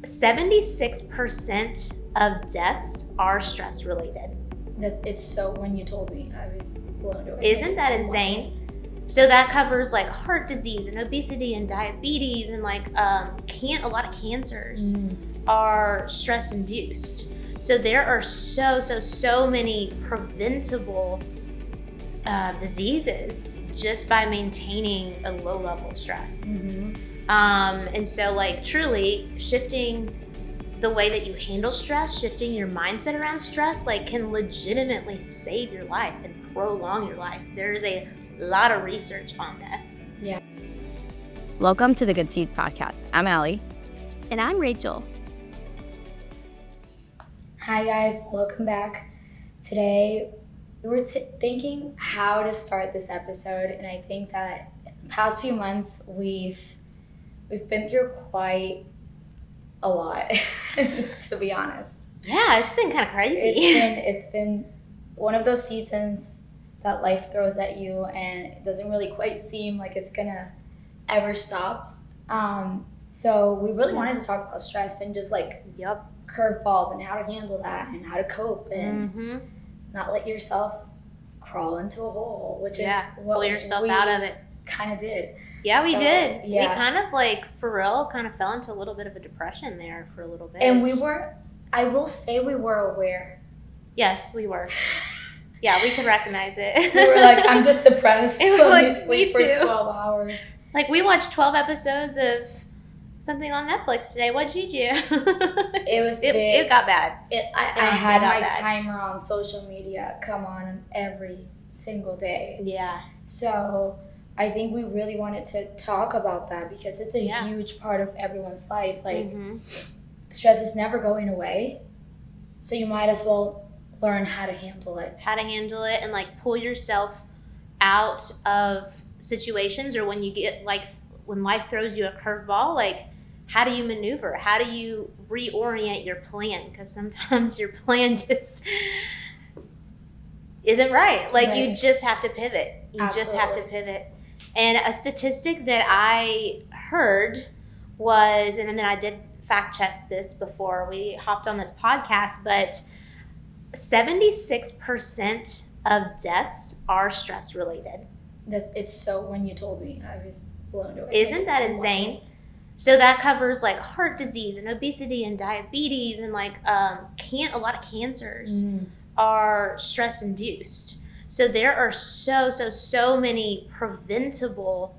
76% of deaths are stress related. It's so, when you told me, I was blown away. Isn't that insane? Wild. So that covers like heart disease and obesity and diabetes and like a lot of cancers are stress induced. So there are so many preventable diseases just by maintaining a low level of stress. And so like truly shifting the way that you handle stress, shifting your mindset around stress, like can legitimately save your life and prolong your life. There's a lot of research on this. Yeah. Welcome to the Good Seed Podcast. I'm Allie. And I'm Rachel. Hi guys, welcome back. Today we were thinking how to start this episode, and I think that in the past few months we've been through quite a lot, to be honest. Yeah, it's been kind of crazy. It's been one of those seasons that life throws at you, and it doesn't really quite seem like it's gonna ever stop. So we really wanted to talk about stress and just like curveballs and how to handle that and how to cope and not let yourself crawl into a hole, which is what pull yourself out of it. Kind of did. Yeah, we did. Yeah. We kind of like, for real, kind of fell into a little bit of a depression there for a little bit. And I will say we were aware. Yes, we were. Yeah, we could recognize it. We were like, I'm just depressed. And so like, we sleep for 12 hours. Like, we watched 12 episodes of something on Netflix today. What'd you do? It got bad. I had my timer on social media come on every single day. Yeah. So I think we really wanted to talk about that because it's a huge part of everyone's life. Like, stress is never going away. So you might as well learn how to handle it. And like pull yourself out of situations, or when you get like, when life throws you a curveball, like how do you maneuver? How do you reorient your plan? Because sometimes your plan just isn't right. Like you just have to pivot. Just have to pivot. And a statistic that I heard was, and then I did fact check this before we hopped on this podcast, but 76% of deaths are stress related. It's so, when you told me, I was blown away. Isn't that insane? Wild. So that covers like heart disease and obesity and diabetes and like a lot of cancers are stress induced. So there are so many preventable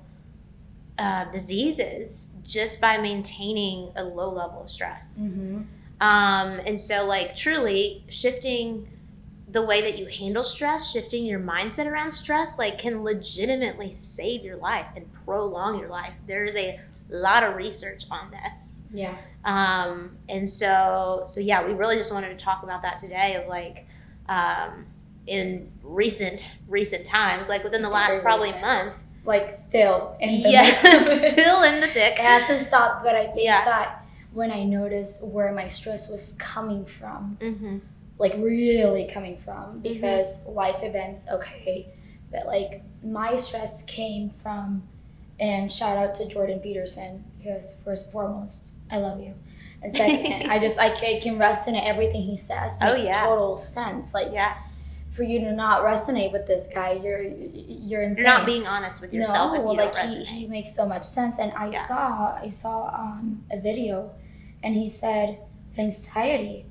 diseases just by maintaining a low level of stress. And so like truly shifting the way that you handle stress, shifting your mindset around stress, like can legitimately save your life and prolong your life. There's a lot of research on this. Yeah. And so yeah, we really just wanted to talk about that today of like, in recent times, like within the last probably month. Like still in the thick. Still in the thick. It hasn't stopped, but I think that when I noticed where my stress was coming from, like really coming from, because life events, but like my stress came from, and shout out to Jordan Peterson, because first and foremost, I love you. And second, I can resonate everything he says. Makes total sense. Like, for you to not resonate with this guy, you're insane. You're not being honest with yourself. No, if you like don't resonate. he makes so much sense. And I saw a video, and he said anxiety,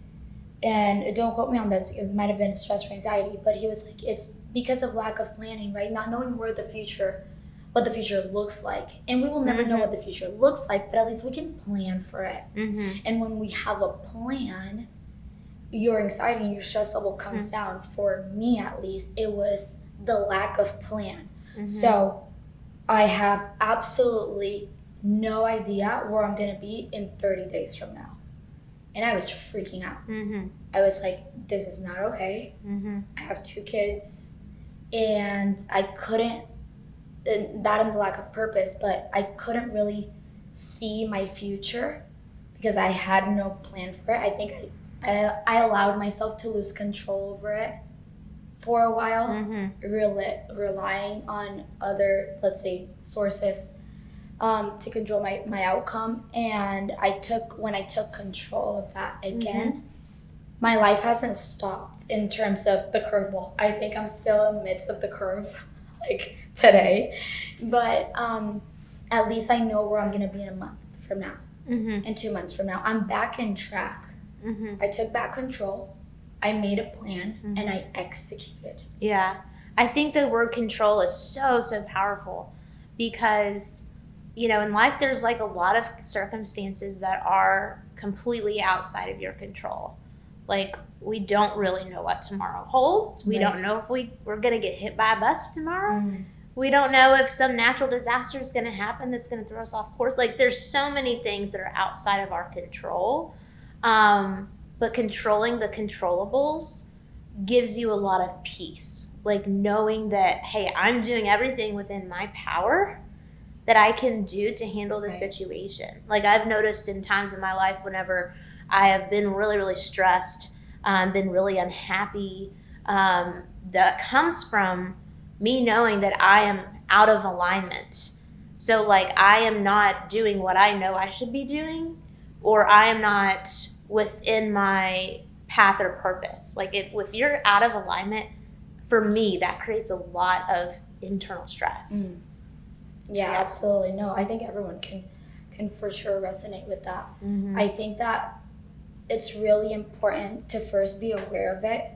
and don't quote me on this because it might have been stress or anxiety, but he was like, it's because of lack of planning, right? Not knowing what the future looks like. And we will never know what the future looks like, but at least we can plan for it. And when we have a plan, your anxiety and your stress level comes down. For me, at least, it was the lack of plan. So I have absolutely no idea where I'm going to be in 30 days from now. And I was freaking out. I was like, this is not okay. I have 2 kids, and I couldn't, that and the lack of purpose, but I couldn't really see my future because I had no plan for it. I think I allowed myself to lose control over it for a while, relying on other, let's say, sources to control my outcome. And when I took control of that again, my life hasn't stopped in terms of the curveball. I think I'm still in the midst of the curve, like today. But at least I know where I'm going to be in a month from now, in 2 months from now. I'm back in track. I took back control. I made a plan and I executed. Yeah. I think the word control is so, so powerful because, you know, in life there's like a lot of circumstances that are completely outside of your control. Like, we don't really know what tomorrow holds. We don't know if we're going to get hit by a bus tomorrow. We don't know if some natural disaster is going to happen that's going to throw us off course. Like, there's so many things that are outside of our control. But controlling the controllables gives you a lot of peace. Like, knowing that, hey, I'm doing everything within my power that I can do to handle the situation. Like, I've noticed in times in my life whenever I have been really, really stressed, been really unhappy, that comes from me knowing that I am out of alignment. So, like, I am not doing what I know I should be doing, or I am not within my path or purpose. Like, if you're out of alignment, for me, that creates a lot of internal stress. Yeah, absolutely. No, I think everyone can for sure resonate with that. I think that it's really important to first be aware of it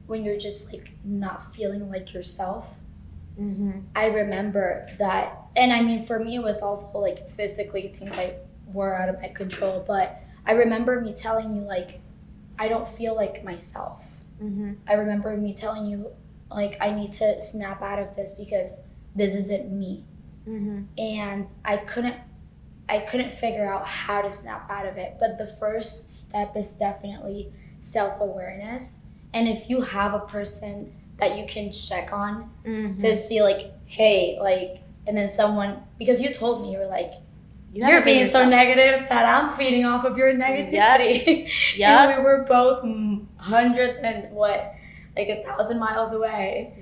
when you're just like not feeling like yourself. I remember that, and I mean, for me, it was also like physically things were out of my control, but I remember me telling you, like, I don't feel like myself. I remember me telling you, like, I need to snap out of this because this isn't me. And I couldn't figure out how to snap out of it. But the first step is definitely self-awareness. And if you have a person that you can check on to see, like, hey, like, and then someone, because you told me, you were like, you're being so negative that I'm feeding off of your negativity. And we were both hundreds and like 1,000 miles away.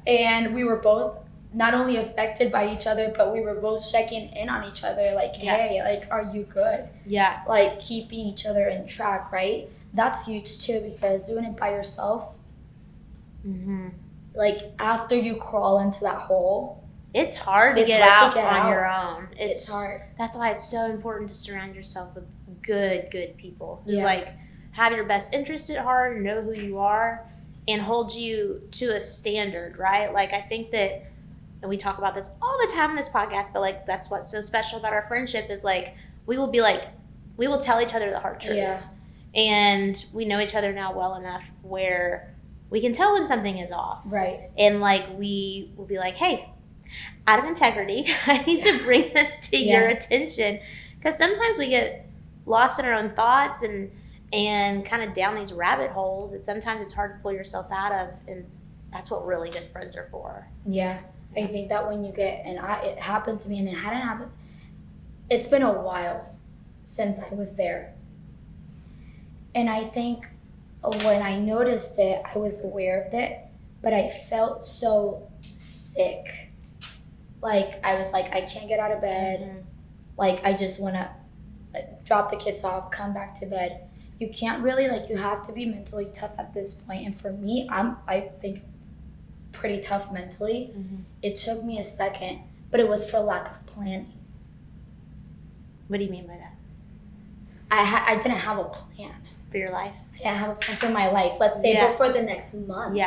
And we were both not only affected by each other, but we were both checking in on each other. Like, hey, like, are you good? Like, keeping each other in track, right? That's huge too, because doing it by yourself, like, after you crawl into that hole, it's hard to get out on your own. It's hard. That's why it's so important to surround yourself with good people who like have your best interest at heart, know who you are, and hold you to a standard, right? Like, I think that, and we talk about this all the time in this podcast, but like, that's what's so special about our friendship is like, we will tell each other the hard truth. And we know each other now well enough where we can tell when something is off. And like, we will be like, hey, out of integrity, I need to bring this to your attention. Because sometimes we get lost in our own thoughts and kind of down these rabbit holes that sometimes it's hard to pull yourself out of. And that's what really good friends are for. I think that when you get, and it happened to me, and it hadn't happened, it's been a while since I was there. And I think when I noticed it, I was aware of it, but I felt so sick. Like, I was like, I can't get out of bed. Like, I just want to drop the kids off, come back to bed. You can't really, like, you have to be mentally tough at this point. And for me, I think pretty tough mentally. It took me a second, but it was for lack of planning. What do you mean by that? I didn't have a plan. For your life? I didn't have a plan for my life, let's say, but for the next month.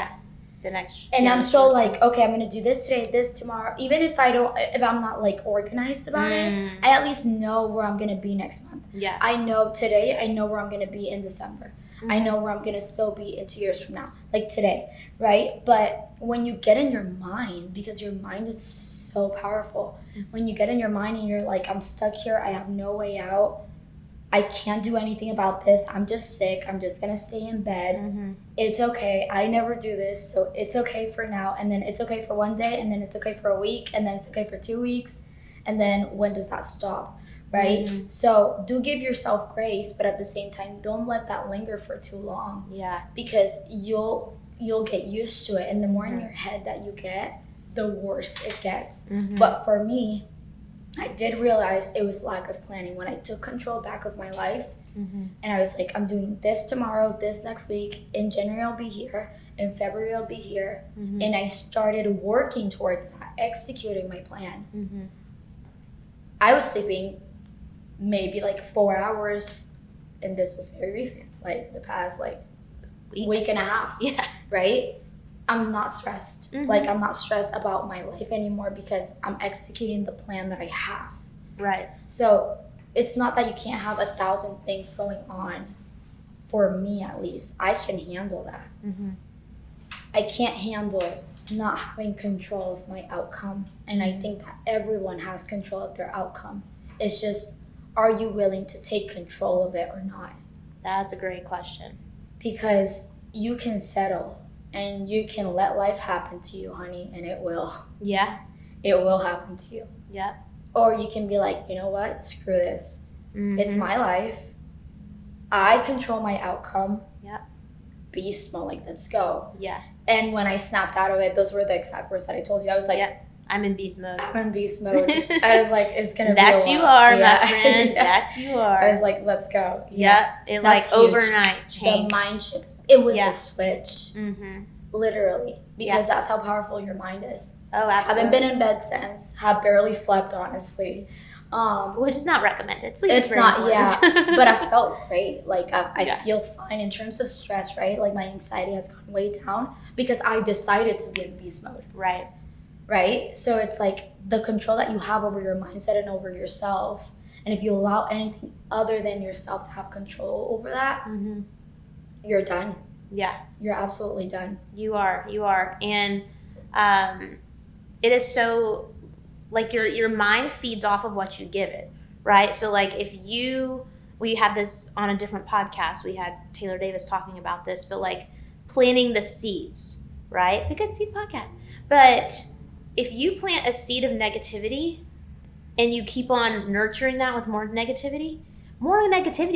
The next. And I'm so like, okay, I'm gonna do this today, this tomorrow. Even if I'm not like organized about it, I at least know where I'm gonna be next month. I know today, I know where I'm gonna be in December. I know where I'm gonna still be in 2 years from now, like today, right? But when you get in your mind, because your mind is so powerful, when you get in your mind and you're like, I'm stuck here, I have no way out, I can't do anything about this, I'm just sick, I'm just gonna stay in bed. It's okay, I never do this, so it's okay for now, and then it's okay for one day, and then it's okay for a week, and then it's okay for 2 weeks, and then when does that stop, right? So do give yourself grace, but at the same time, don't let that linger for too long. Because you'll get used to it, and the more in your head that you get, the worse it gets. But for me, I did realize it was lack of planning when I took control back of my life. And I was like, I'm doing this tomorrow, this next week. In January, I'll be here. In February, I'll be here. And I started working towards that, executing my plan. I was sleeping maybe like 4 hours, and this was very recent, like the past like week and a half. Yeah. Right? I'm not stressed. Like, I'm not stressed about my life anymore because I'm executing the plan that I have. Right. So it's not that you can't have 1,000 things going on. For me, at least, I can handle that. I can't handle not having control of my outcome. And I think that everyone has control of their outcome. It's just, are you willing to take control of it or not? That's a great question. Because you can settle and you can let life happen to you, honey, and it will. Yeah. It will happen to you. Yep. Or you can be like, you know what? Screw this. It's my life. I control my outcome. Yep. Beast mode, like, let's go. Yeah. And when I snapped out of it, those were the exact words that I told you. I was like, I'm in beast mode. I'm in beast mode. I was like, it's going to be That a you while. are, Yeah. my friend. Yeah. That you are. I was like, let's go. Yep. It That's like huge. overnight changed. The mind shift. It was a switch. Literally. Because that's how powerful your mind is. Oh, absolutely. Haven't been in bed since. Have barely slept, honestly. Which is not recommended. Sleep It's is very not, important. but I felt great. Like, I feel fine in terms of stress, right? Like, my anxiety has gone way down because I decided to be in beast mode. Right? So it's like the control that you have over your mindset and over yourself. And if you allow anything other than yourself to have control over that, you're done. Yeah. You're absolutely done. You are. And it is so, like, your mind feeds off of what you give it, right? So, like, we had this on a different podcast. We had Taylor Davis talking about this, but, like, planting the seeds, right? The Good Seed Podcast. But if you plant a seed of negativity and you keep on nurturing that with more negativity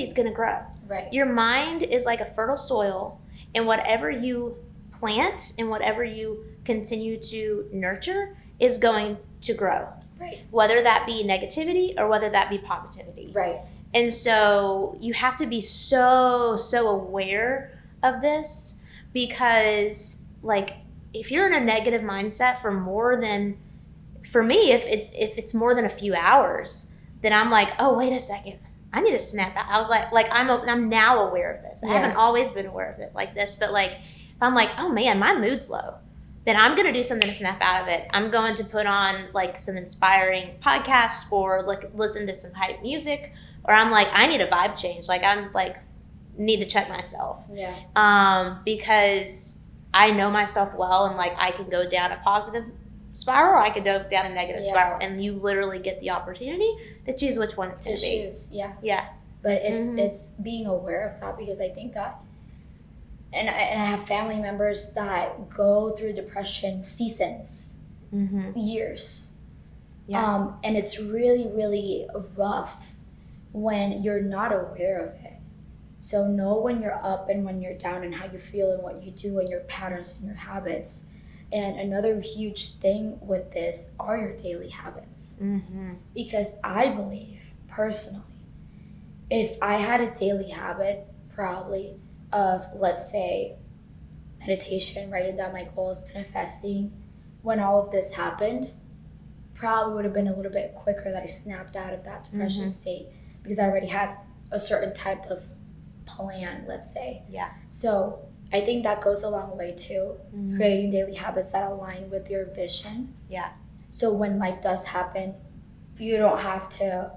is going to grow. Right. Your mind is like a fertile soil, and whatever you plant and whatever you continue to nurture is going to grow. Right. Whether that be negativity or whether that be positivity. Right. And so you have to be so aware of this, because, like, if you're in a negative mindset for me, if it's more than a few hours, then I'm like, oh, wait a second, I need to snap out. I was like I'm now aware of this. I haven't always been aware of it like this, but, like, if I'm like, oh man, my mood's low, then I'm going to do something to snap out of it. I'm going to put on, like, some inspiring podcast or, like, listen to some hype music, or I'm like, I need a vibe change. Like, I'm like, need to check myself. Yeah. Because I know myself well, and, like, I can go down a positive spiral, or I could go down a negative spiral, and you literally get the opportunity to choose which one it's going to be. Yeah. But it's being aware of that, because I think that, and I have family members that go through depression seasons, years. Yeah. And it's really, really rough when you're not aware of it. So know when you're up and when you're down, and how you feel and what you do and your patterns and your habits. And another huge thing with this are your daily habits. Because I believe, personally, if I had a daily habit, probably, of, let's say, meditation, writing down my goals, manifesting, when all of this happened, probably would have been a little bit quicker that I snapped out of that depression state, because I already had a certain type of plan, let's say. Yeah. So I think that goes a long way too, creating daily habits that align with your vision. Yeah. So when life does happen, you don't have to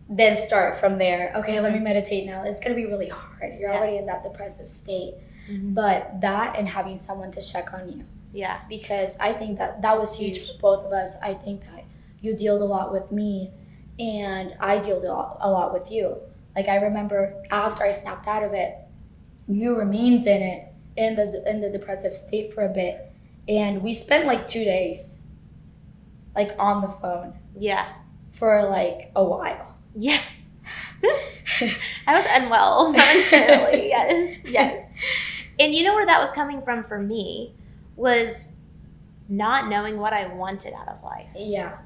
then start from there. Okay, let me meditate now. It's going to be really hard. You're already in that depressive state. But that, and having someone to check on you. Yeah. Because I think that was huge for both of us. I think that you dealt a lot with me, and I dealt a lot with you. Like, I remember after I snapped out of it, you remained in it, in the depressive state for a bit, and we spent like 2 days, like, on the phone. Yeah. For like a while. Yeah. I was unwell momentarily. Yes. And you know where that was coming from for me was not knowing what I wanted out of life. Yeah.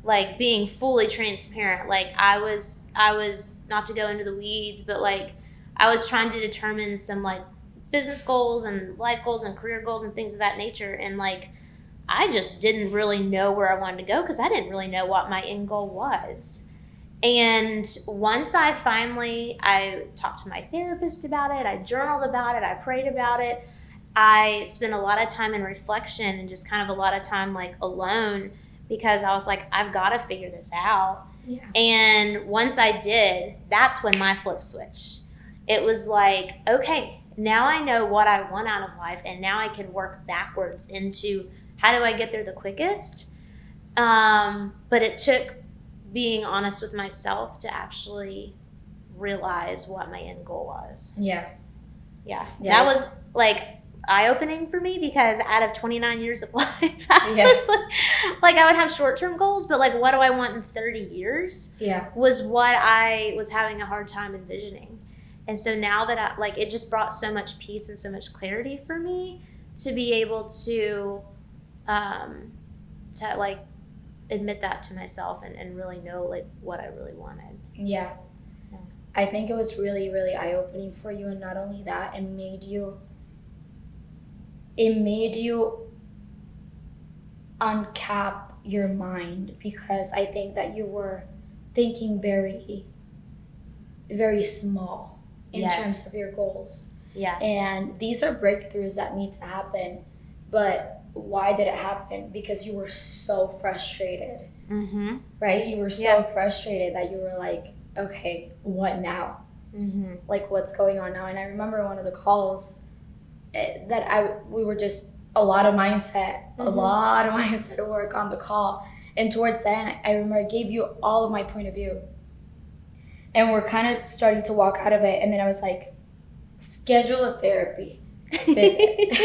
like being fully transparent. Like I was not to go into the weeds, but like I was trying to determine some like business goals and life goals and career goals and things of that nature. And like, I just didn't really know where I wanted to go because I didn't really know what my end goal was. And once I talked to my therapist about it, I journaled about it, I prayed about it. I spent a lot of time in reflection and just kind of a lot of time like alone, because I was like, I've got to figure this out. Yeah. And once I did, that's when my flip switched. It was like, okay, now I know what I want out of life, and now I can work backwards into how do I get there the quickest. But it took being honest with myself to actually realize what my end goal was. Yeah. That was like eye-opening for me, because out of 29 years of life, I was like I would have short-term goals, but like what do I want in 30 years was what I was having a hard time envisioning. And so now that it just brought so much peace and so much clarity for me to be able to like admit that to myself and really know like what I really wanted. Yeah. I think it was really, really eye-opening for you, and not only that, it made you uncap your mind, because I think that you were thinking very, very small in terms of your goals. Yeah. And these are breakthroughs that need to happen. But why did it happen? Because you were so frustrated. Mm-hmm. Right? You were so frustrated that you were like, okay, what now? Mm-hmm. Like, what's going on now? And I remember one of the calls we were just a lot of mindset work on the call. And towards the end, I remember I gave you all of my point of view. And we're kind of starting to walk out of it. And then I was like, schedule a therapy visit.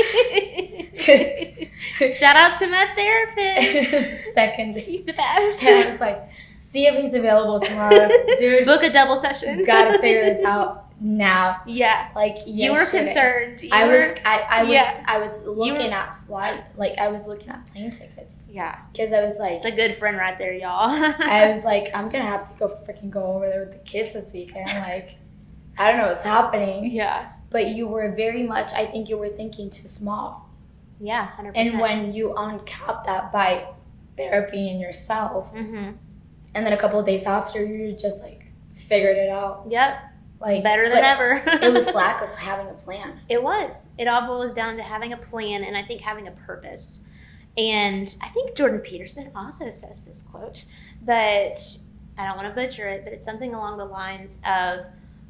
Shout out to my therapist. Second. He's the best. And I was like, see if he's available tomorrow. Dude, book a double session. Gotta figure this out now. Yeah. Like, you were concerned. I was looking at I was looking at plane tickets. Yeah. Because I was like, it's a good friend right there, y'all. I was like, I'm gonna have to go over there with the kids this weekend. Like, I don't know what's happening. Yeah. But you were very much, I think you were thinking too small. Yeah, 100%. And when you uncap that by therapy in yourself, mm-hmm. and then a couple of days after, you just like figured it out. Yep. Like, better than ever. It was lack of having a plan. It was. It all boils down to having a plan, and I think having a purpose. And I think Jordan Peterson also says this quote, but I don't want to butcher it, but it's something along the lines of,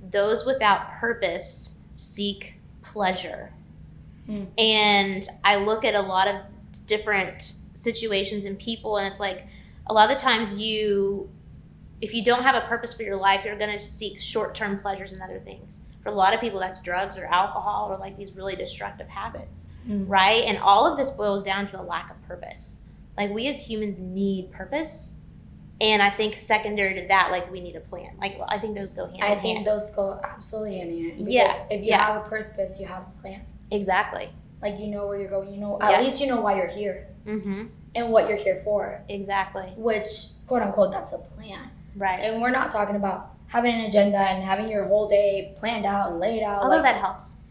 those without purpose seek pleasure. And I look at a lot of different situations and people, and it's like, a lot of the times if you don't have a purpose for your life, you're going to seek short-term pleasures and other things. For a lot of people, that's drugs or alcohol or like these really destructive habits, right? And all of this boils down to a lack of purpose. Like, we as humans need purpose. And I think secondary to that, like, we need a plan. Like, I think those go hand in hand. I think those go absolutely hand in hand. Because Yeah. if you have a purpose, you have a plan. Exactly. Like, you know where you're going. You know, at least you know why you're here. Mm-hmm. And what you're here for. Exactly. Which, quote unquote, that's a plan. Right. And we're not talking about having an agenda and having your whole day planned out and laid out. Although that helps.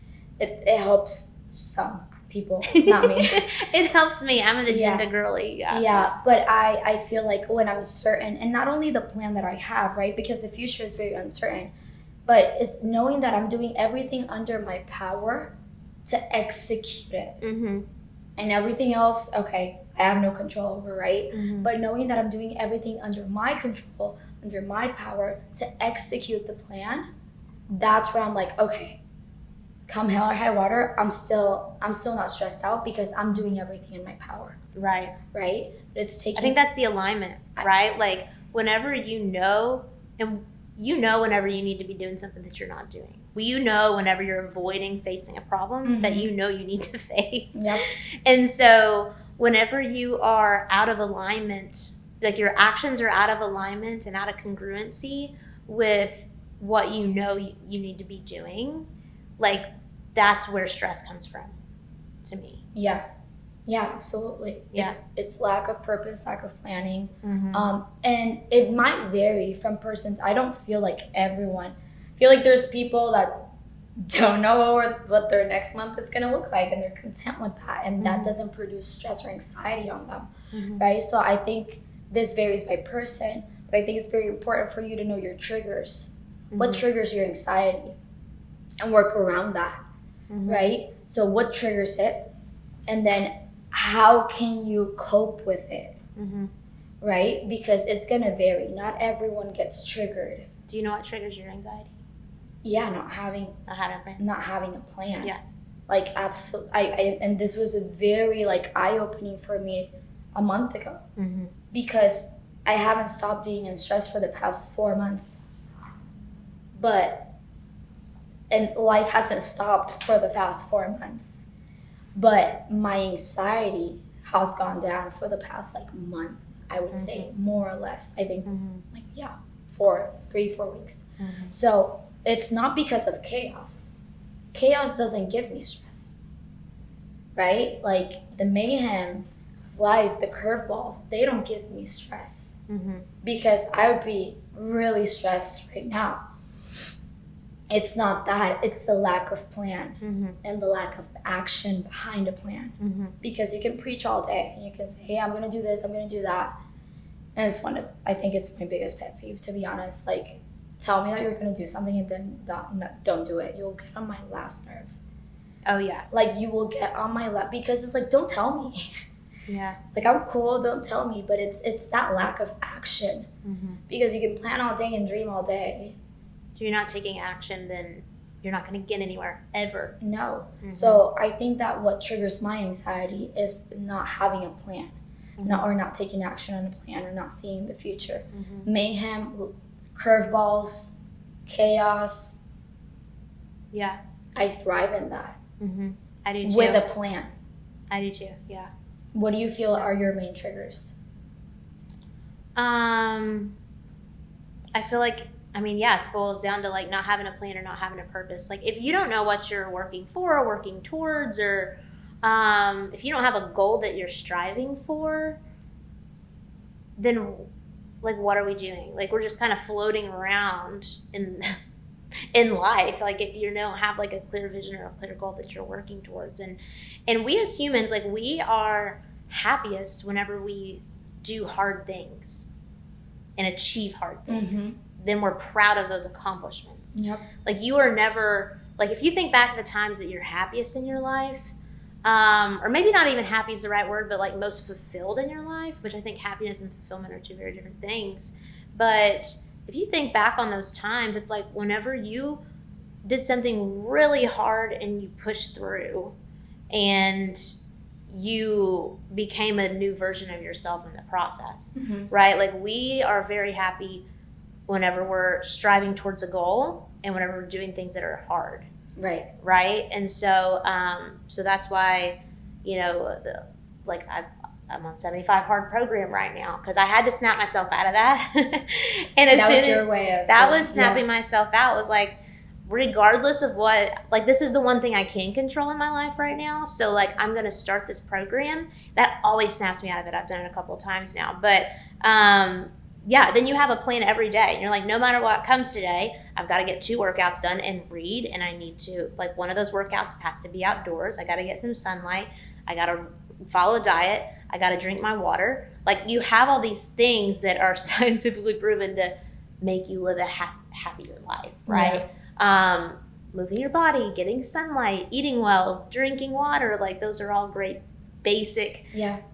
It helps some people, not me. It helps me. I'm an agenda girly. Yeah, but I feel like when I'm certain, and not only the plan that I have, right? Because the future is very uncertain, but it's knowing that I'm doing everything under my power to execute it. Mm-hmm. And everything else, okay, I have no control over, right? Mm-hmm. But knowing that I'm doing everything under my control, under my power to execute the plan, that's where I'm like, okay, come hell or high water, I'm still not stressed out because I'm doing everything in my power. Right. Right? But it's taking. I think that's the alignment, right? Like, whenever you know whenever you need to be doing something that you're not doing. Well, you know whenever you're avoiding facing a problem that you know you need to face. Yep. And so whenever you are out of alignment, like your actions are out of alignment and out of congruency with what you know you need to be doing, like, that's where stress comes from, to me. Yeah. Yeah, absolutely. Yeah. It's lack of purpose, lack of planning. Mm-hmm. And it might vary from person. I don't feel like everyone. I feel like there's people that don't know what their next month is going to look like, and they're content with that, and that doesn't produce stress or anxiety on them, right? So I think this varies by person, but I think it's very important for you to know your triggers. What triggers your anxiety, and work around that, right? So what triggers it, and then how can you cope with it, right? Because it's going to vary. Not everyone gets triggered. Do you know what triggers your anxiety? Yeah, not having a plan. Yeah. Like, absolutely. And this was a very, like, eye-opening for me a month ago, because I haven't stopped being in stress for the past 4 months, and life hasn't stopped for the past 4 months, but my anxiety has gone down for the past, like, month, I would say, more or less. I think, 3-4 weeks. So it's not because of chaos. Chaos doesn't give me stress, right? Like, the mayhem of life, the curveballs, they don't give me stress, because I would be really stressed right now. It's not that. It's the lack of plan and the lack of action behind a plan. Because you can preach all day and you can say, hey, I'm going to do this, I'm going to do that. And it's I think it's my biggest pet peeve, to be honest. Like, tell me that you're going to do something and then don't do it. You'll get on my last nerve. Oh, yeah. Like, you will get on my lap, because it's like, don't tell me. Yeah. Like, I'm cool, don't tell me. But it's that lack of action. Because you can plan all day and dream all day. If you're not taking action, then you're not going to get anywhere, ever. No. So I think that what triggers my anxiety is not having a plan. Or not taking action on a plan, or not seeing the future. Mayhem, curveballs, chaos. Yeah. I thrive in that. I do too. With a plan. I do too, yeah. What do you feel are your main triggers? I feel like, it boils down to, like, not having a plan or not having a purpose. Like, if you don't know what you're working for or working towards, or if you don't have a goal that you're striving for, then, like, what are we doing? Like, we're just kind of floating around in life. Like, if you don't have, like, a clear vision or a clear goal that you're working towards. And we as humans, like, we are happiest whenever we do hard things and achieve hard things. Then we're proud of those accomplishments. Yep. Like, you are never, like, if you think back to the times that you're happiest in your life, or maybe not even happy is the right word, but, like, most fulfilled in your life, which I think happiness and fulfillment are two very different things. But if you think back on those times, it's like whenever you did something really hard and you pushed through and you became a new version of yourself in the process, right? Like, we are very happy whenever we're striving towards a goal and whenever we're doing things that are hard. Right. And so that's why, I'm on 75 hard program right now, because I had to snap myself out of that. And as soon as that was snapping myself out, was like, regardless of what, like, this is the one thing I can control in my life right now. So, like, I'm going to start this program. That always snaps me out of it. I've done it a couple of times now. But, then you have a plan every day. And you're like, no matter what comes today, I've got to get 2 workouts done and read. And I need to, like, one of those workouts has to be outdoors. I got to get some sunlight. I got to follow a diet. I got to drink my water. Like, you have all these things that are scientifically proven to make you live a happier life, right? Yeah. Moving your body, getting sunlight, eating well, drinking water. Like, those are all great, basic,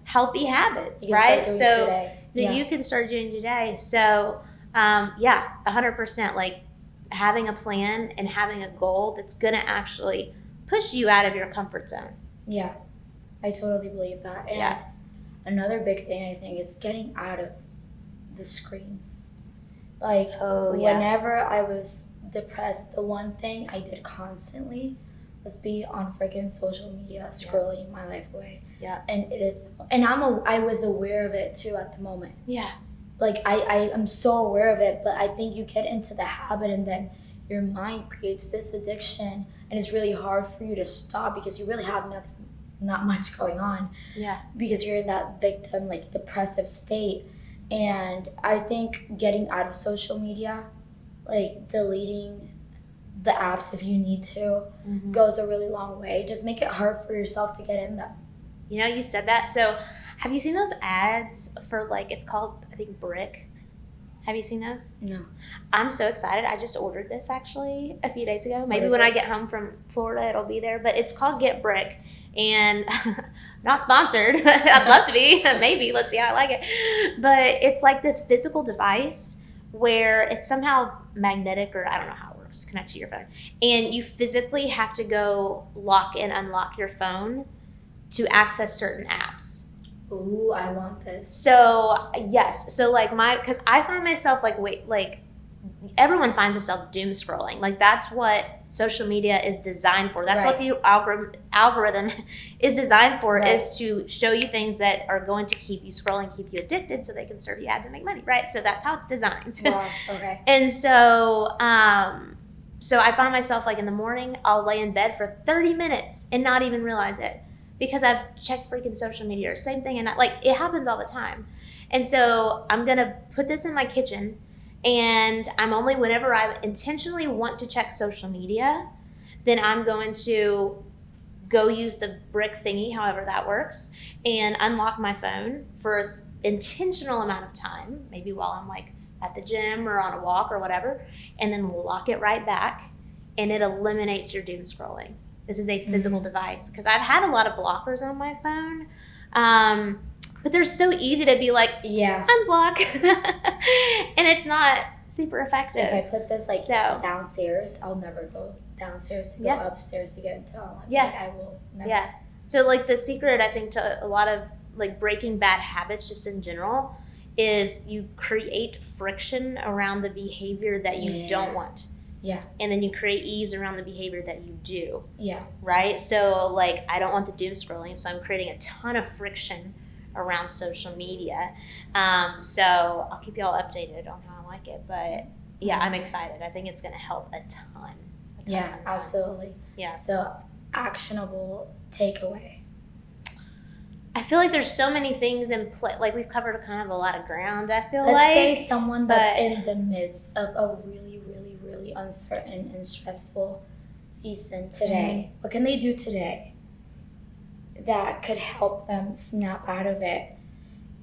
healthy habits, right? So that you can start doing today. So, 100%, like, having a plan and having a goal that's going to actually push you out of your comfort zone. Yeah, I totally believe that. And another big thing, I think, is getting out of the screens. Like, whenever I was depressed, the one thing I did constantly was be on freaking social media, scrolling my life away. Yeah. And I was aware of it too at the moment. Yeah. Like, I am so aware of it, but I think you get into the habit, and then your mind creates this addiction, and it's really hard for you to stop because you really have nothing not much going on. Yeah. Because you're in that victim, like, depressive state. And I think getting out of social media, like deleting the apps if you need to, goes a really long way. Just make it hard for yourself to get in them. You know, you said that. So have you seen those ads for, like, it's called, I think, Brick? Have you seen those? No. I'm so excited. I just ordered this actually a few days ago. Maybe when I get home from Florida, it'll be there. But it's called Get Brick. And not sponsored. I'd love to be. Maybe. Let's see how I like it. But it's like this physical device where it's somehow magnetic, or I don't know how it works, connect to your phone. And you physically have to go lock and unlock your phone to access certain apps. Ooh, I want this. So, yes. So, like, because I find myself, everyone finds themselves doom scrolling. Like, that's what social media is designed for. That's what the algorithm is designed for, is to show you things that are going to keep you scrolling, keep you addicted, so they can serve you ads and make money, right? So that's how it's designed. Wow, okay. And so, so I find myself, like, in the morning, I'll lay in bed for 30 minutes and not even realize it, because I've checked freaking social media or same thing, and it happens all the time. And so I'm gonna put this in my kitchen, and I'm only, whenever I intentionally want to check social media, then I'm going to go use the brick thingy, however that works, and unlock my phone for an intentional amount of time, maybe while I'm like at the gym or on a walk or whatever, and then lock it right back, and it eliminates your doom scrolling. This is a physical device, because I've had a lot of blockers on my phone, but they're so easy to be like, unblock, and it's not super effective. If I put this downstairs, I'll never go downstairs to go upstairs to get into online. I will never. Yeah. So, like, the secret, I think, to a lot of, like, breaking bad habits just in general is you create friction around the behavior that you don't want. Yeah. And then you create ease around the behavior that you do. Yeah. Right? So, like, I don't want the doom scrolling, so I'm creating a ton of friction around social media. So I'll keep y'all updated on how I like it. But, yeah, I'm excited. I think it's going to help a ton. Absolutely. Yeah. So, actionable takeaway. I feel like there's so many things in play. Like, we've covered kind of a lot of ground, I feel Let's like. say someone that's in the midst of a really, really, really uncertain and stressful season today. What can they do today that could help them snap out of it,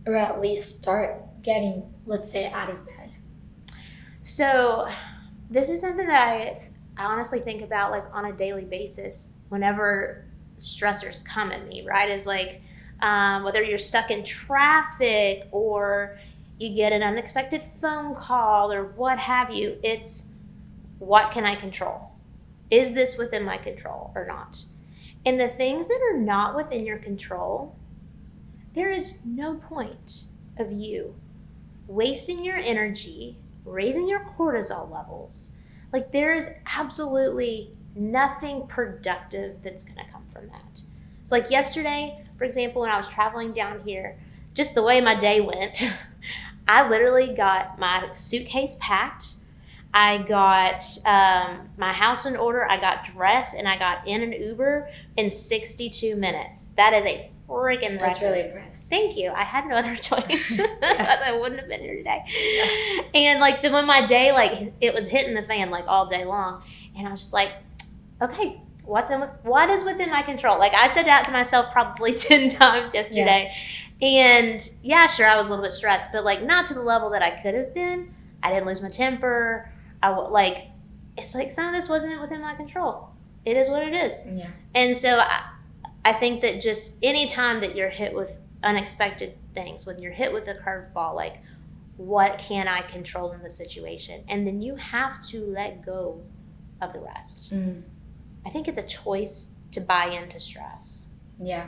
or at least start getting, let's say, out of bed? So this is something that I honestly think about, like, on a daily basis whenever stressors come at me, right? Is like, whether you're stuck in traffic or you get an unexpected phone call or what have you, it's, what can I control? Is this within my control or not? And the things that are not within your control, there is no point of you wasting your energy, raising your cortisol levels. Like, there is absolutely nothing productive that's going to come from that. So, like, yesterday, for example, when I was traveling down here, just the way my day went, I literally got my suitcase packed. I got my house in order. I got dressed, and I got in an Uber in 62 minutes. That is a freaking record. That's really impressive. Thank you. I had no other choice. Otherwise I wouldn't have been here today. Yeah. And, like, when my day, like, it was hitting the fan, like, all day long, and I was just like, okay, what is within my control? Like, I said that to myself probably 10 times yesterday. And, yeah, sure, I was a little bit stressed, but, like, not to the level that I could have been. I didn't lose my temper. It's like some of this wasn't within my control. It is what it is. Yeah. And so I think that just any time that you're hit with unexpected things, when you're hit with a curveball, like, what can I control in the situation? And then you have to let go of the rest. I think it's a choice to buy into stress. Yeah.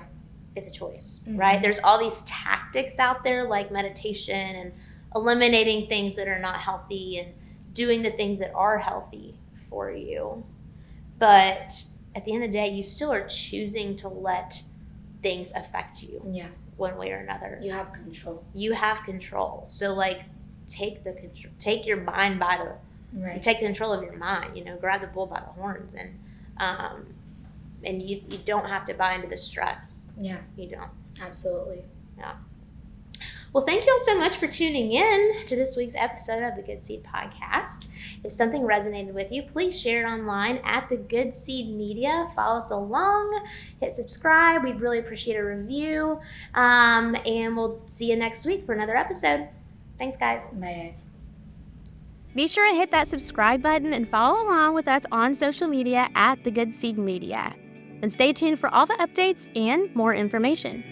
It's a choice, right? There's all these tactics out there, like meditation and eliminating things that are not healthy and doing the things that are healthy for you. But at the end of the day, you still are choosing to let things affect you one way or another. You have control. You have control. So, like, take your mind by the, take control of your mind, grab the bull by the horns. And And you don't have to buy into the stress. Yeah. You don't. Absolutely. Yeah. Well, thank you all so much for tuning in to this week's episode of the Good Seed Podcast. If something resonated with you, please share it online at the Good Seed Media. Follow us along, hit subscribe. We'd really appreciate a review. And we'll see you next week for another episode. Thanks, guys. Bye, guys. Be sure to hit that subscribe button and follow along with us on social media at the Good Seed Media. And stay tuned for all the updates and more information.